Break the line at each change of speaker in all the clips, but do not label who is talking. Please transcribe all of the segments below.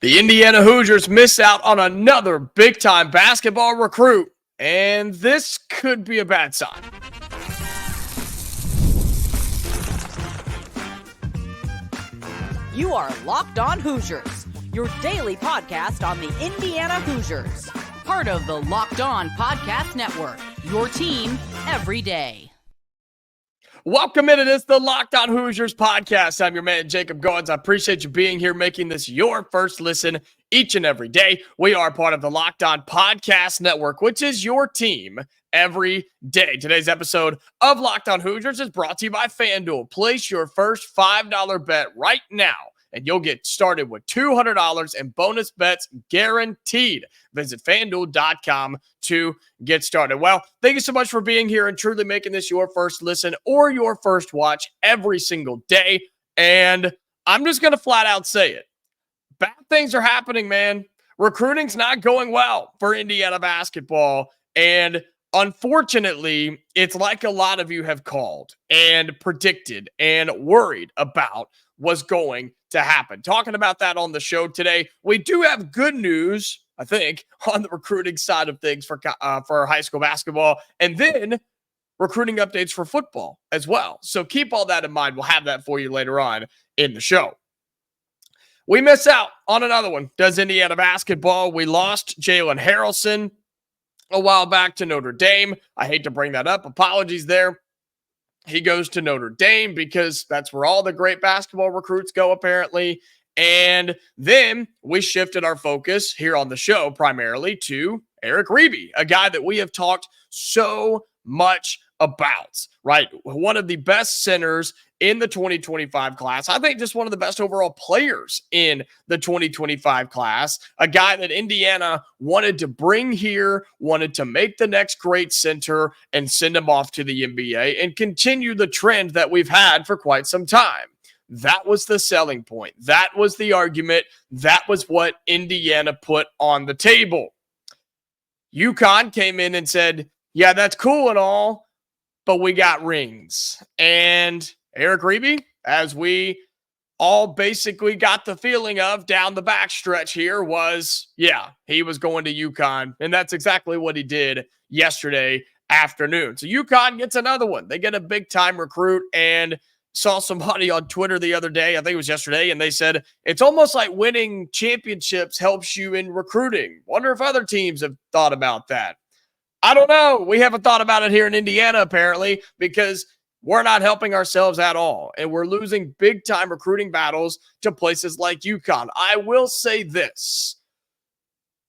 The Indiana Hoosiers miss out on another big-time basketball recruit, and this could be a bad sign.
You are Locked On Hoosiers, your daily podcast on the Indiana Hoosiers. Part of the Locked On Podcast Network, your team every day.
Welcome in. It is the Locked On Hoosiers podcast. I'm your man, Jacob Goins. I appreciate you being here, making this your first listen each and every day. We are part of the Locked On Podcast Network, which is your team every day. Today's episode of Locked On Hoosiers is brought to you by FanDuel. Place your first $5 bet right now, and you'll get started with $200 in bonus bets guaranteed. Visit FanDuel.com to get started. Well, thank you so much for being here and truly making this your first listen or your first watch every single day. And I'm just going to flat out say it. Bad things are happening, man. Recruiting's not going well for Indiana basketball. And unfortunately, it's like a lot of you have called and predicted and worried about was going to happen. Talking about that on the show today. We do have good news, I think, on the recruiting side of things for high school basketball, and then recruiting updates for football as well. So keep all that in mind. We'll have that for you later on in the show. We miss out on another one. Does Indiana basketball? We lost Jalen Harrelson a while back to Notre Dame. I hate to bring that up. Apologies there. He goes to Notre Dame because that's where all the great basketball recruits go, apparently. And then we shifted our focus here on the show primarily to Eric Reibe, a guy that we have talked so much about, right? One of the best centers in the 2025 class. I think just one of the best overall players in the 2025 class. A guy that Indiana wanted to bring here, wanted to make the next great center and send him off to the NBA and continue the trend that we've had for quite some time. That was the selling point. That was the argument. That was what Indiana put on the table. UConn came in and said, yeah, that's cool and all, but we got rings. And Eric Reibe, as we all basically got the feeling of down the backstretch here, was, yeah, he was going to UConn. And that's exactly what he did yesterday afternoon. So UConn gets another one. They get a big-time recruit, and saw somebody on Twitter the other day, I think it was yesterday, and they said, it's almost like winning championships helps you in recruiting. Wonder if other teams have thought about that. I don't know. We haven't thought about it here in Indiana, apparently, because we're not helping ourselves at all. And we're losing big-time recruiting battles to places like UConn. I will say this.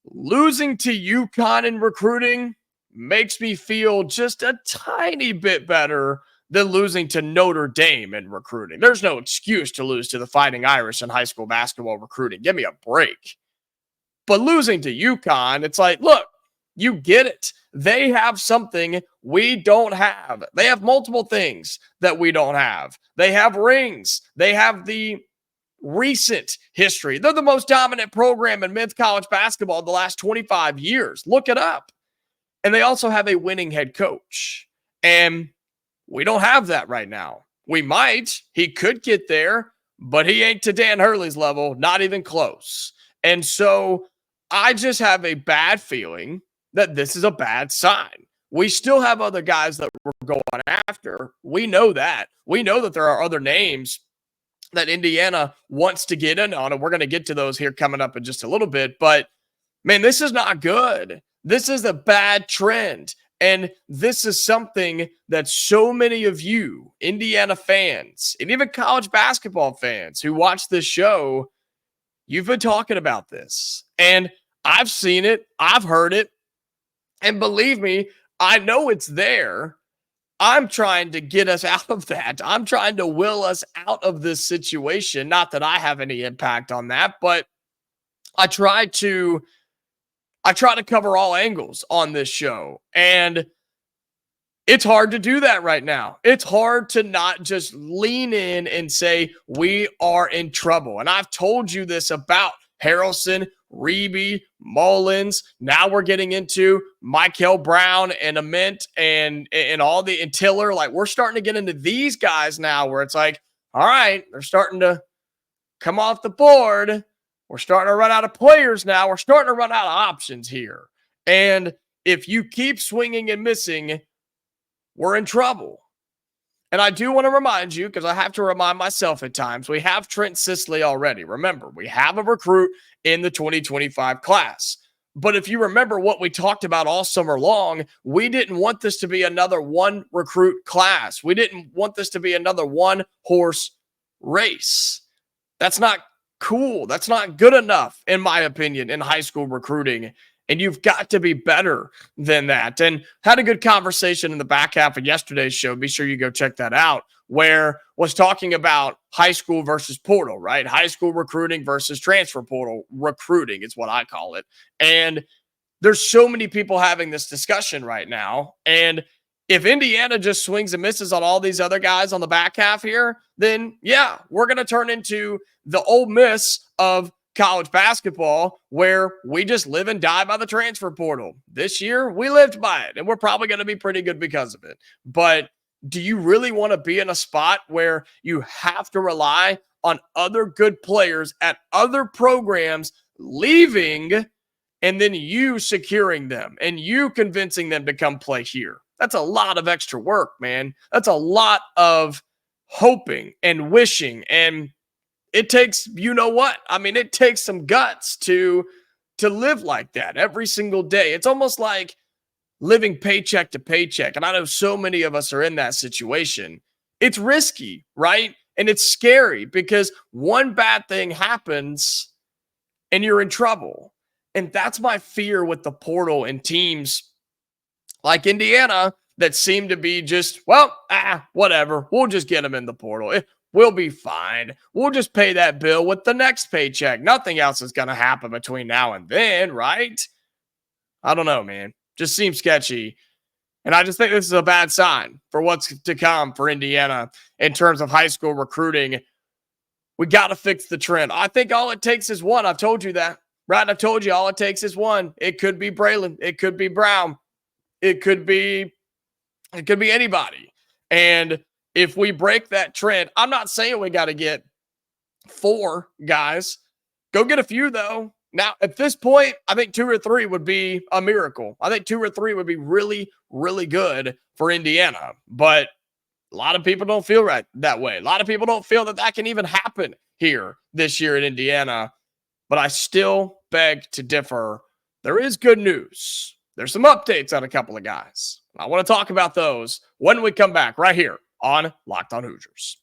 Losing to UConn in recruiting makes me feel just a tiny bit better than losing to Notre Dame in recruiting. There's no excuse to lose to the Fighting Irish in high school basketball recruiting. Give me a break. But losing to UConn, it's like, look, you get it. They have something we don't have. They have multiple things that we don't have. They have rings. They have the recent history. They're the most dominant program in men's college basketball in the last 25 years. Look it up. And they also have a winning head coach. And we don't have that right now. We might. He could get there, but he ain't to Dan Hurley's level, not even close. And so I just have a bad feeling that this is a bad sign. We still have other guys that we're going after. We know that. We know that there are other names that Indiana wants to get in on, and we're going to get to those here coming up in just a little bit. But, man, this is not good. This is a bad trend. And this is something that so many of you, Indiana fans, and even college basketball fans who watch this show, you've been talking about this. And I've seen it. I've heard it. And believe me, I know it's there. I'm trying to get us out of that. I'm trying to will us out of this situation. Not that I have any impact on that, but I try to cover all angles on this show. And it's hard to do that right now. It's hard to not just lean in and say, we are in trouble. And I've told you this about Harrelson, Reibe, Mullins. Now we're getting into Mikel Brown and Ament and all the and Tiller. Like, we're starting to get into these guys now where it's like, all right, they're starting to come off the board. We're starting to run out of players now. We're starting to run out of options here. And if you keep swinging and missing, we're in trouble. And I do want to remind you, because I have to remind myself at times, we have Trent Sisley already. Remember, we have a recruit in the 2025 class. But if you remember what we talked about all summer long, we didn't want this to be another one recruit class. We didn't want this to be another one horse race. That's not cool. That's not good enough, in my opinion, in high school recruiting. And you've got to be better than that. And had a good conversation in the back half of yesterday's show. Be sure you go check that out, where was talking about high school versus portal, right? High school recruiting versus transfer portal recruiting is what I call it. And there's so many people having this discussion right now. And if Indiana just swings and misses on all these other guys on the back half here, then yeah, we're going to turn into the Ole Miss of college basketball, where we just live and die by the transfer portal. This year, we lived by it, and we're probably going to be pretty good because of it. But do you really want to be in a spot where you have to rely on other good players at other programs leaving and then you securing them and you convincing them to come play here? That's a lot of extra work, man. That's a lot of hoping and wishing, and it takes, you know what? I mean, it takes some guts to live like that every single day. It's almost like living paycheck to paycheck. And I know so many of us are in that situation. It's risky, right? And it's scary because one bad thing happens and you're in trouble. And that's my fear with the portal and teams like Indiana that seem to be just, well, whatever. We'll just get them in the portal. We'll be fine. We'll just pay that bill with the next paycheck. Nothing else is going to happen between now and then, right? I don't know, man. Just seems sketchy. And I just think this is a bad sign for what's to come for Indiana in terms of high school recruiting. We got to fix the trend. I think all it takes is one. I've told you that, right? I've told you all it takes is one. It could be Braylon. It could be Brown. It could be anybody. And if we break that trend, I'm not saying we got to get 4 guys. Go get a few, though. Now, at this point, I think 2 or 3 would be a miracle. I think 2 or 3 would be really, really good for Indiana. But a lot of people don't feel that way. A lot of people don't feel that can even happen here this year in Indiana. But I still beg to differ. There is good news. There's some updates on a couple of guys. I want to talk about those when we come back right here on Locked On Hoosiers.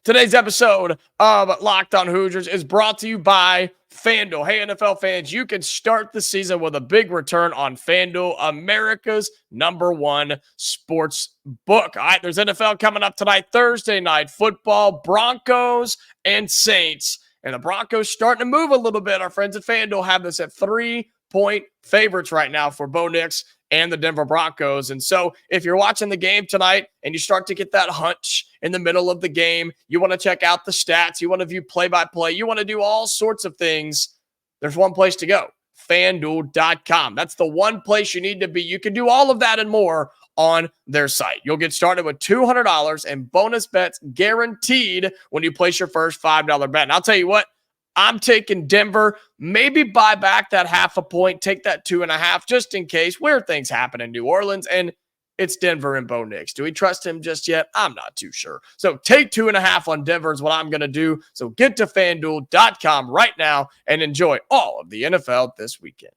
Today's episode of Locked On Hoosiers is brought to you by FanDuel. Hey, NFL fans, you can start the season with a big return on FanDuel, America's #1 sports book. All right, there's NFL coming up tonight, Thursday night football, Broncos and Saints. And the Broncos starting to move a little bit. Our friends at FanDuel have this at 3-point favorites right now for Bo Nix and the Denver Broncos. And so if you're watching the game tonight and you start to get that hunch in the middle of the game, you want to check out the stats, you want to view play-by-play, you want to do all sorts of things, there's one place to go, FanDuel.com. That's the one place you need to be. You can do all of that and more on their site. You'll get started with $200 and bonus bets guaranteed when you place your first $5 bet. And I'll tell you what, I'm taking Denver, maybe buy back that 0.5 point, take that 2.5 just in case. Weird things happen in New Orleans, and it's Denver and Bo Nix. Do we trust him just yet? I'm not too sure. So take 2.5 on Denver is what I'm going to do. So get to FanDuel.com right now and enjoy all of the NFL this weekend.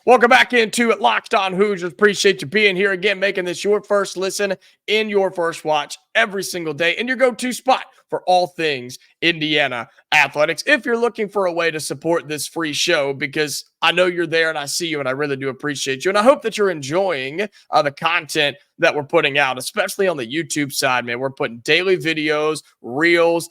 Welcome back into Locked On Hoosiers. Appreciate you being here again, making this your first listen in your first watch every single day and your go-to spot for all things Indiana athletics. If you're looking for a way to support this free show, because I know you're there and I see you and I really do appreciate you. And I hope that you're enjoying the content that we're putting out, especially on the YouTube side, man. We're putting daily videos, reels,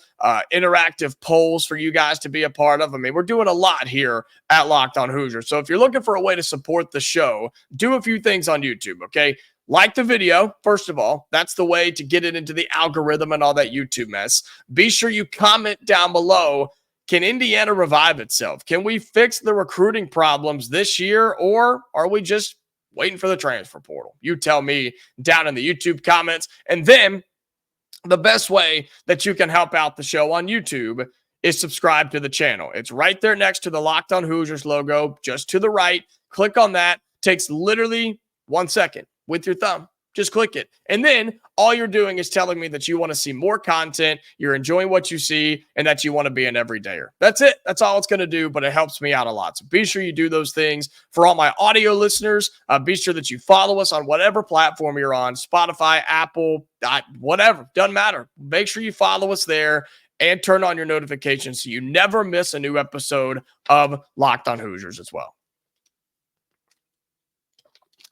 interactive polls for you guys to be a part of. I mean, we're doing a lot here at Locked On Hoosiers. So if you're looking for a way to support the show, do a few things on YouTube, okay? Like the video, first of all. That's the way to get it into the algorithm and all that YouTube mess. Be sure you comment down below, can Indiana revive itself? Can we fix the recruiting problems this year, or are we just waiting for the transfer portal? You tell me down in the YouTube comments. And then the best way that you can help out the show on YouTube is subscribe to the channel. It's right there next to the Locked On Hoosiers logo, just to the right. Click on that. Takes literally 1 second with your thumb. Just click it. And then all you're doing is telling me that you want to see more content, you're enjoying what you see, and that you want to be an everydayer. That's it. That's all it's going to do, but it helps me out a lot. So be sure you do those things. For all my audio listeners, be sure that you follow us on whatever platform you're on, Spotify, Apple, whatever. Doesn't matter. Make sure you follow us there and turn on your notifications so you never miss a new episode of Locked On Hoosiers as well.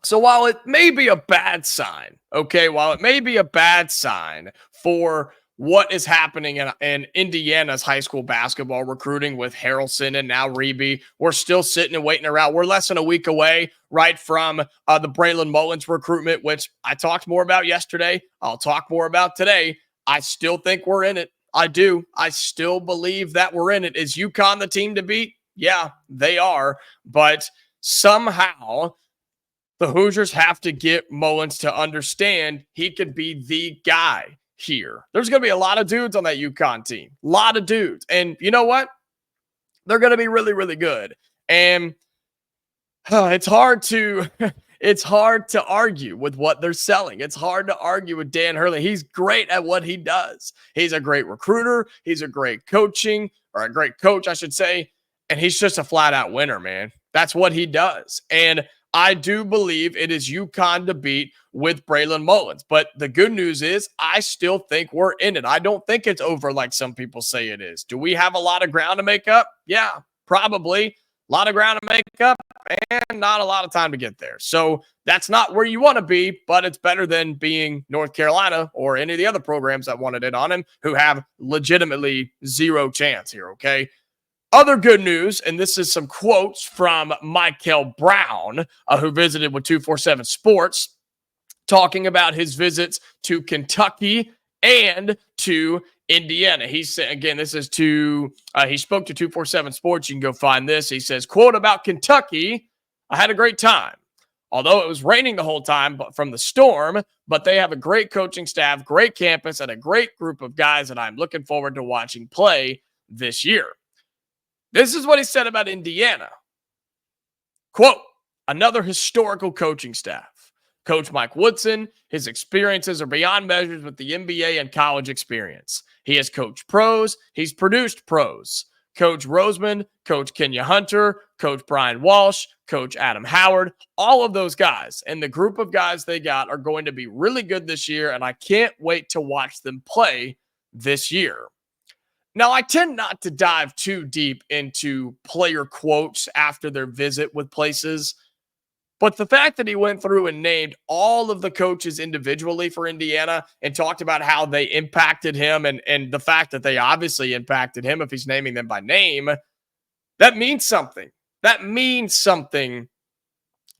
So while it may be a bad sign, while it may be a bad sign for what is happening in Indiana's high school basketball recruiting with Harrelson and now Reibe, we're still sitting and waiting around. We're less than a week away, right, from the Braylon Mullins recruitment, which I talked more about yesterday. I'll talk more about today. I still think we're in it. I do. I still believe that we're in it. Is UConn the team to beat? Yeah, they are. But somehow the Hoosiers have to get Mullins to understand he could be the guy here. There's going to be a lot of dudes on that UConn team. A lot of dudes. And you know what? They're going to be really, really good. And it's hard to argue with what they're selling. It's hard to argue with Dan Hurley. He's great at what he does. He's a great recruiter. He's a great coach, I should say. And he's just a flat-out winner, man. That's what he does. And I do believe it is UConn to beat with Braylon Mullins. But the good news is I still think we're in it. I don't think it's over like some people say it is. Do we have a lot of ground to make up? Yeah, probably. A lot of ground to make up and not a lot of time to get there. So that's not where you want to be, but it's better than being North Carolina or any of the other programs that wanted it on him who have legitimately zero chance here, okay? Other good news, and this is some quotes from Mikel Brown, who visited with 247 Sports, talking about his visits to Kentucky and to Indiana. He said, again, this is he spoke to 247 Sports. You can go find this. He says, quote about Kentucky, I had a great time. Although it was raining the whole time from the storm, but they have a great coaching staff, great campus, and a great group of guys that I'm looking forward to watching play this year. This is what he said about Indiana. Quote, another historical coaching staff. Coach Mike Woodson, his experiences are beyond measures with the NBA and college experience. He has coached pros. He's produced pros. Coach Roseman, Coach Kenya Hunter, Coach Brian Walsh, Coach Adam Howard, all of those guys and the group of guys they got are going to be really good this year, and I can't wait to watch them play this year. Now, I tend not to dive too deep into player quotes after their visit with places, but the fact that he went through and named all of the coaches individually for Indiana and talked about how they impacted him and the fact that they obviously impacted him if he's naming them by name, that means something. That means something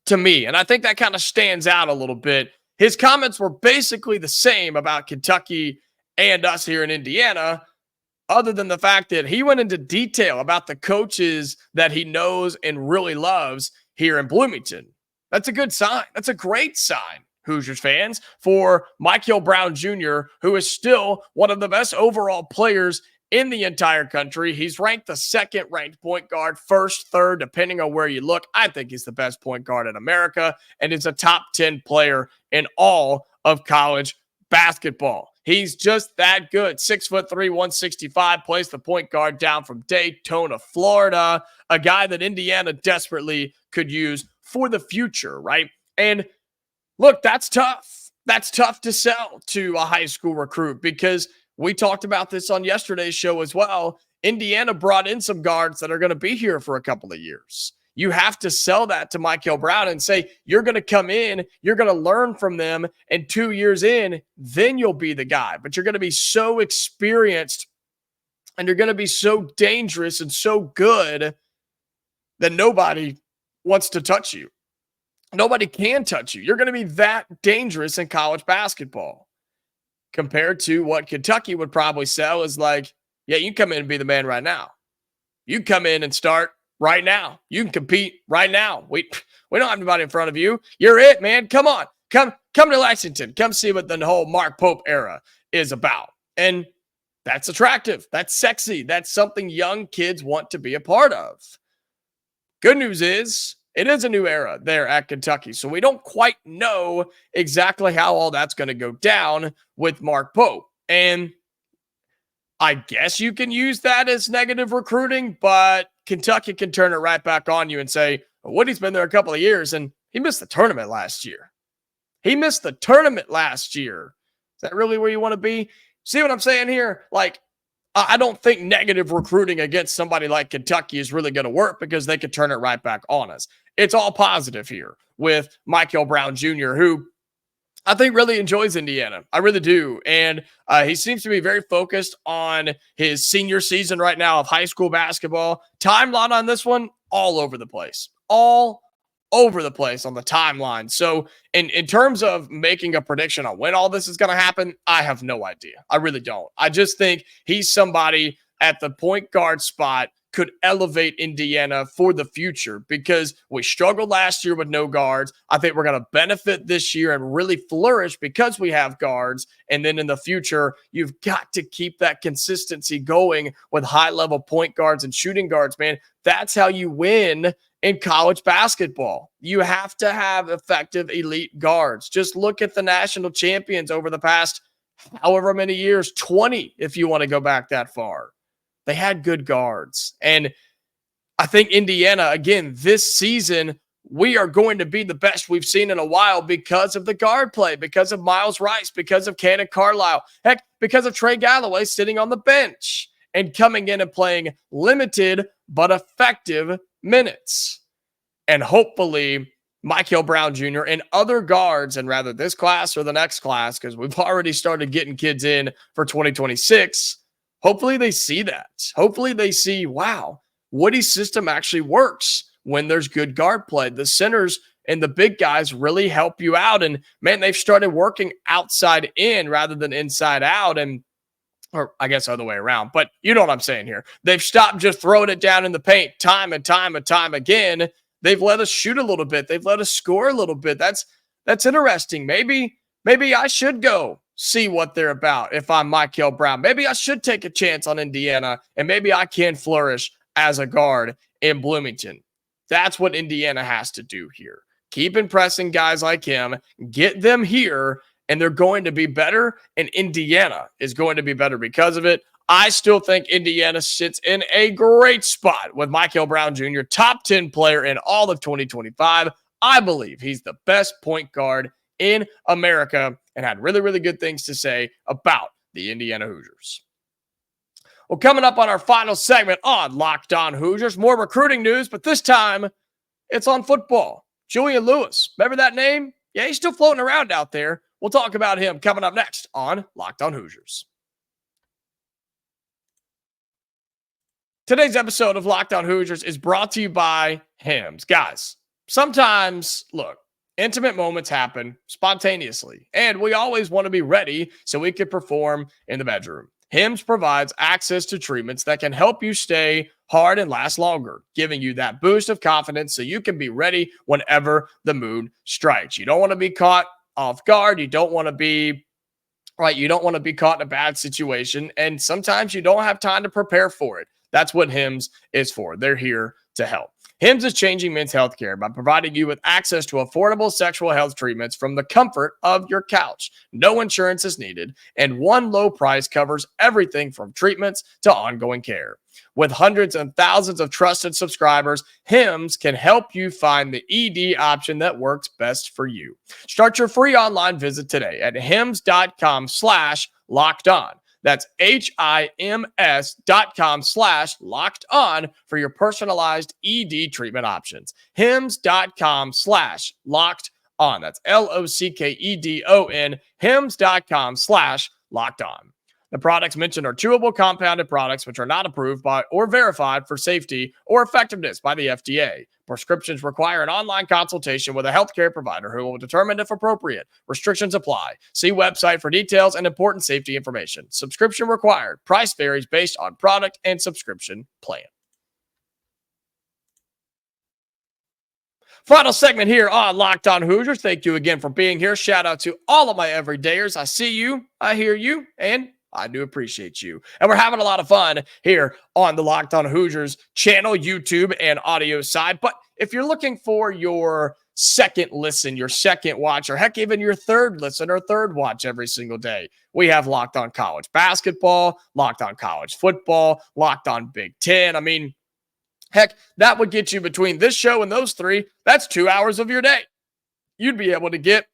to me, and I think that kind of stands out a little bit. His comments were basically the same about Kentucky and us here in Indiana, other than the fact that he went into detail about the coaches that he knows and really loves here in Bloomington. That's a good sign. That's a great sign, Hoosiers fans, for Mikel Brown Jr., who is still one of the best overall players in the entire country. He's ranked the second-ranked point guard, first, third, depending on where you look. I think he's the best point guard in America and is a top 10 player in all of college basketball. He's just that good. 6'3", 165, plays the point guard down from Daytona, Florida, a guy that Indiana desperately could use for the future, right? And look, that's tough. That's tough to sell to a high school recruit because we talked about this on yesterday's show as well. Indiana brought in some guards that are going to be here for a couple of years. You have to sell that to Mikel Brown and say, you're going to come in, you're going to learn from them, and 2 years in, then you'll be the guy. But you're going to be so experienced and you're going to be so dangerous and so good that nobody wants to touch you. Nobody can touch you. You're going to be that dangerous in college basketball compared to what Kentucky would probably sell is like, yeah, you come in and be the man right now. You come in and start right now. You can compete right now. We don't have anybody in front of you. You're it, man. Come on. Come to Lexington. Come see what the whole Mark Pope era is about. And that's attractive. That's sexy. That's something young kids want to be a part of. Good news is it is a new era there at Kentucky. So we don't quite know exactly how all that's going to go down with Mark Pope. And I guess you can use that as negative recruiting, but Kentucky can turn it right back on you and say, well, Woody's been there a couple of years and he missed the tournament last year. Is that really where you want to be? See what I'm saying here? Like, I don't think negative recruiting against somebody like Kentucky is really going to work because they could turn it right back on us. It's all positive here with Mikel Brown Jr., who I think really enjoys Indiana. I really do. And he seems to be very focused on his senior season right now of high school basketball. Timeline on this one, all over the place. All over the place on the timeline. So in terms of making a prediction on when all this is going to happen, I have no idea. I really don't. I just think he's somebody at the point guard spot could elevate Indiana for the future because we struggled last year with no guards. I think we're going to benefit this year and really flourish because we have guards. And then in the future, you've got to keep that consistency going with high-level point guards and shooting guards, man. That's how you win in college basketball. You have to have effective elite guards. Just look at the national champions over the past however many years, 20 if you want to go back that far. They had good guards. And I think Indiana, again, this season, we are going to be the best we've seen in a while because of the guard play, because of Miles Rice, because of Cannon Carlisle, heck, because of Trey Galloway sitting on the bench and coming in and playing limited but effective minutes. And hopefully Mikel Brown Jr. and other guards, and rather this class or the next class, because we've already started getting kids in for 2026, hopefully they see that. Hopefully they see, wow, Woody's system actually works when there's good guard play. The centers and the big guys really help you out. And man, they've started working outside in rather than inside out. And or I guess other way around, but you know what I'm saying here. They've stopped just throwing it down in the paint time and time and time again. They've let us shoot a little bit. They've let us score a little bit. That's interesting. Maybe I should go see what they're about if I'm Mikel Brown. Maybe I should take a chance on Indiana, and maybe I can flourish as a guard in Bloomington. That's what Indiana has to do here. Keep impressing guys like him, get them here, and they're going to be better, and Indiana is going to be better because of it. I still think Indiana sits in a great spot with Mikel Brown Jr., top 10 player in all of 2025. I believe he's the best point guard in America and had really, really good things to say about the Indiana Hoosiers. Well, coming up on our final segment on Locked On Hoosiers, more recruiting news, but this time it's on football. Julian Lewis, remember that name? Yeah, he's still floating around out there. We'll talk about him coming up next on Locked On Hoosiers. Today's episode of Locked On Hoosiers is brought to you by Hims. Guys, sometimes, look, intimate moments happen spontaneously, and we always want to be ready so we can perform in the bedroom. Hims provides access to treatments that can help you stay hard and last longer, giving you that boost of confidence so you can be ready whenever the mood strikes. You don't want to be caught off guard. You don't want to be caught in a bad situation. And sometimes you don't have time to prepare for it. That's what Hims is for. They're here to help. Hims is changing men's healthcare by providing you with access to affordable sexual health treatments from the comfort of your couch. No insurance is needed, and one low price covers everything from treatments to ongoing care. With hundreds and thousands of trusted subscribers, Hims can help you find the ED option that works best for you. Start your free online visit today at hims.com/lockedon. That's HIMS.com/lockedon for your personalized ED treatment options. HIMS.com/lockedon. That's LOCKEDON. HIMS.com/lockedon. The products mentioned are chewable compounded products which are not approved by or verified for safety or effectiveness by the FDA. Prescriptions require an online consultation with a healthcare provider who will determine if appropriate. Restrictions apply. See website for details and important safety information. Subscription required. Price varies based on product and subscription plan. Final segment here on Locked On Hoosiers. Thank you again for being here. Shout out to all of my everydayers. I see you, I hear you, and I do appreciate you. And we're having a lot of fun here on the Locked On Hoosiers channel, YouTube, and audio side. But if you're looking for your second listen, your second watch, or heck, even your third listen or third watch every single day, we have Locked On College Basketball, Locked On College Football, Locked On Big Ten. I mean, heck, that would get you between this show and those three. That's 2 hours of your day. You'd be able to get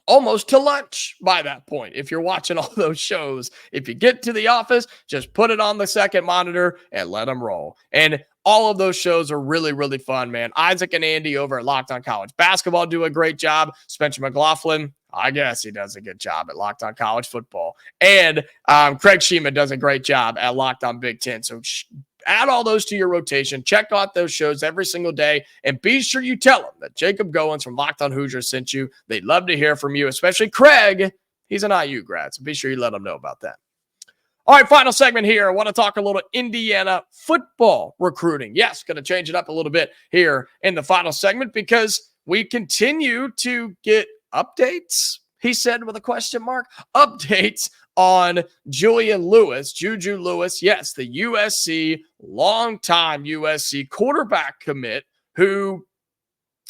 almost to lunch by that point if you're watching all those shows. If you get to the office, just put it on the second monitor and let them roll. And all of those shows are really, really fun, man. Isaac and Andy over at Locked On College Basketball do a great job. Spencer McLaughlin, I guess he does a good job at Locked On College Football. And Craig Sheeman does a great job at Locked On Big Ten. So add all those to your rotation. Check out those shows every single day. And be sure you tell them that Jacob Goins from Locked On Hoosiers sent you. They'd love to hear from you, especially Craig. He's an IU grad, so be sure you let him know about that. All right, final segment here. I want to talk a little Indiana football recruiting. Yes, going to change it up a little bit here in the final segment because we continue to get updates, he said with a question mark, updates on Julian Lewis, Juju Lewis, yes, the USC, longtime USC quarterback commit who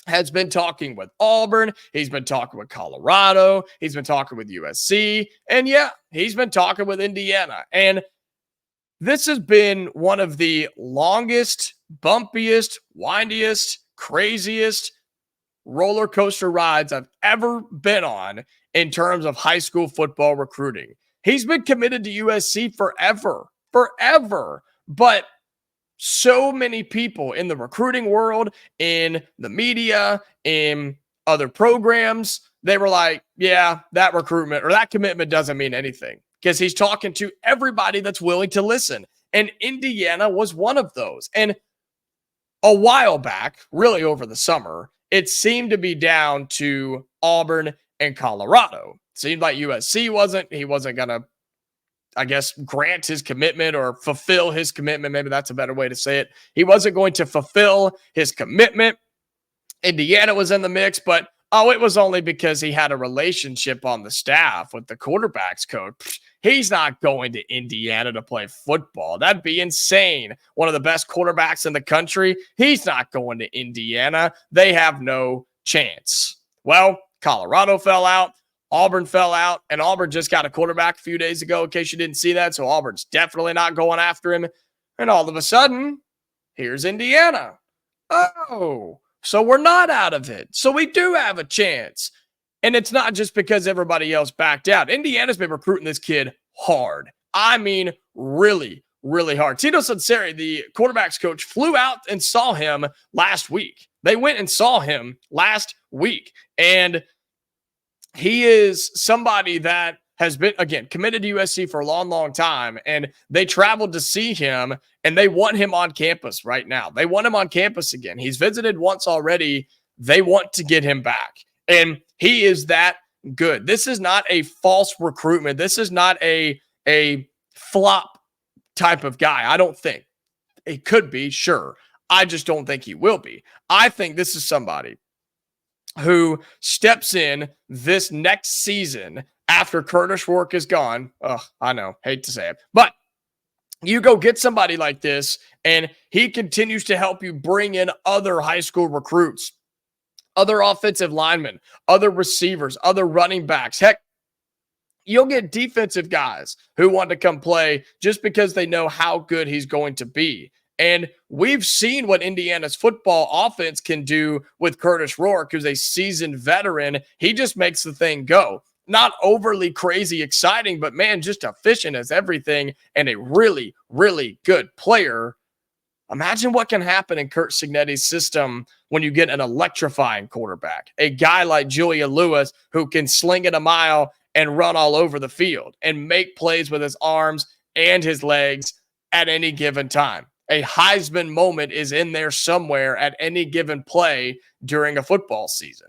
has been talking with Auburn. He's been talking with Colorado. He's been talking with USC. And yeah, he's been talking with Indiana. And this has been one of the longest, bumpiest, windiest, craziest roller coaster rides I've ever been on in terms of high school football recruiting. He's been committed to USC forever. But so many people in the recruiting world, in the media, in other programs, they were like, yeah, that recruitment or that commitment doesn't mean anything because he's talking to everybody that's willing to listen. And Indiana was one of those. And a while back, really over the summer, it seemed to be down to Auburn and Colorado. It seemed like USC wasn't going to, I guess, grant his commitment or fulfill his commitment. Maybe that's a better way to say it. He wasn't going to fulfill his commitment. Indiana was in the mix, but it was only because he had a relationship on the staff with the quarterbacks coach. He's not going to Indiana to play football. That'd be insane. One of the best quarterbacks in the country. He's not going to Indiana. They have no chance. Well, Colorado fell out. Auburn fell out, and Auburn just got a quarterback a few days ago, in case you didn't see that. So Auburn's definitely not going after him. And all of a sudden, here's Indiana. Oh, so we're not out of it. So we do have a chance. And it's not just because everybody else backed out. Indiana's been recruiting this kid hard. I mean, really, really hard. Tito Sunseri, the quarterback's coach, flew out and saw him last week. They went and saw him last week. And he is somebody that has been, again, committed to USC for a long, long time. And they traveled to see him, and they want him on campus right now. They want him on campus again. He's visited once already. They want to get him back. And he is that good. This is not a false recruitment. This is not a flop type of guy. I don't think. It could be, sure. I just don't think he will be. I think this is somebody who steps in this next season after Curtis Rourke is gone. I know, hate to say it, but you go get somebody like this, and he continues to help you bring in other high school recruits, other offensive linemen, other receivers, other running backs. Heck, you'll get defensive guys who want to come play just because they know how good he's going to be. And we've seen what Indiana's football offense can do with Curtis Rourke, who's a seasoned veteran. He just makes the thing go. Not overly crazy exciting, but man, just efficient as everything and a really, really good player. Imagine what can happen in Curt Cignetti's system when you get an electrifying quarterback. A guy like Julian Lewis who can sling it a mile and run all over the field and make plays with his arms and his legs at any given time. A Heisman moment is in there somewhere at any given play during a football season.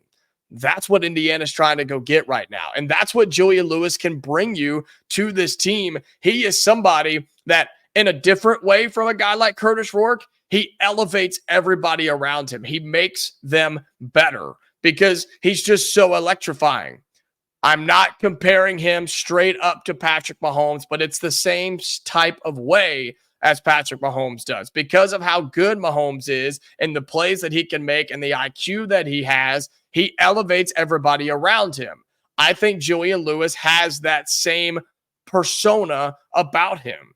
That's what Indiana's trying to go get right now. And that's what Julian Lewis can bring you to this team. He is somebody that, in a different way from a guy like Curtis Rourke, He elevates everybody around him. He makes them better because he's just so electrifying. I'm not comparing him straight up to Patrick Mahomes, but it's the same type of way as Patrick Mahomes does. Because of how good Mahomes is and the plays that he can make and the IQ that he has, he elevates everybody around him. I think Julian Lewis has that same persona about him.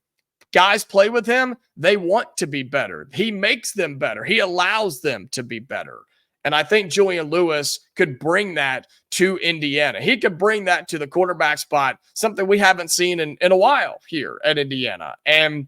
Guys play with him, they want to be better. He makes them better. He allows them to be better. And I think Julian Lewis could bring that to Indiana. He could bring that to the quarterback spot, something we haven't seen in a while here at Indiana. And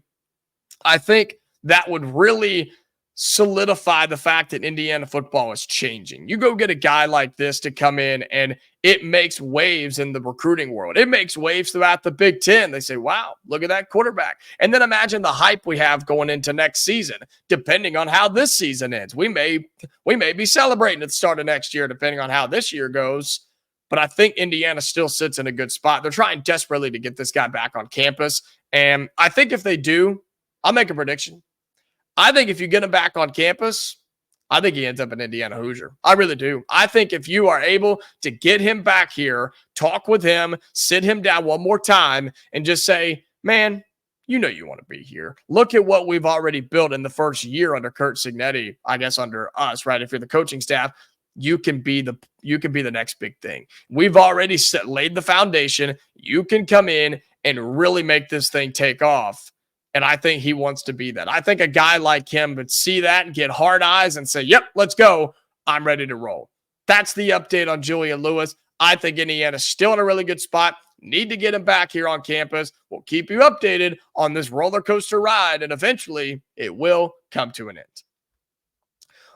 I think that would really solidify the fact that Indiana football is changing. You go get a guy like this to come in, and it makes waves in the recruiting world. It makes waves throughout the Big Ten. They say, wow, look at that quarterback. And then imagine the hype we have going into next season, depending on how this season ends. We may be celebrating at the start of next year, depending on how this year goes. But I think Indiana still sits in a good spot. They're trying desperately to get this guy back on campus. And I think if they do, I'll make a prediction. I think if you get him back on campus, I think he ends up an Indiana Hoosier. I really do. I think if you are able to get him back here, talk with him, sit him down one more time, and just say, man, you know you want to be here. Look at what we've already built in the first year under Kurt Cignetti, I guess under us, right? If you're the coaching staff, you can be the next big thing. We've already laid the foundation. You can come in and really make this thing take off. And I think he wants to be that. I think a guy like him would see that and get hard eyes and say, yep, let's go. I'm ready to roll. That's the update on Julian Lewis. I think Indiana's still in a really good spot. Need to get him back here on campus. We'll keep you updated on this roller coaster ride, and eventually it will come to an end.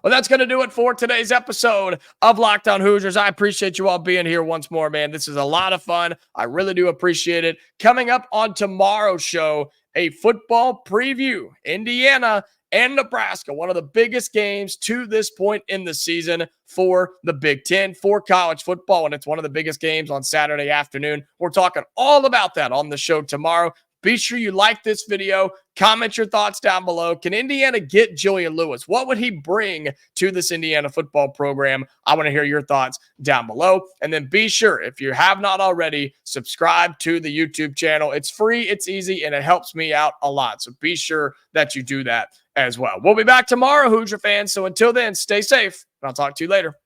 Well, that's going to do it for today's episode of Locked On Hoosiers. I appreciate you all being here once more, man. This is a lot of fun. I really do appreciate it. Coming up on tomorrow's show, a football preview. Indiana and Nebraska, one of the biggest games to this point in the season for the Big Ten, for college football, and it's one of the biggest games on Saturday afternoon. We're talking all about that on the show tomorrow. Be sure you like this video. Comment your thoughts down below. Can Indiana get Julian Lewis? What would he bring to this Indiana football program? I want to hear your thoughts down below. And then be sure, if you have not already, subscribe to the YouTube channel. It's free, it's easy, and it helps me out a lot. So be sure that you do that as well. We'll be back tomorrow, Hoosier fans. So until then, stay safe, and I'll talk to you later.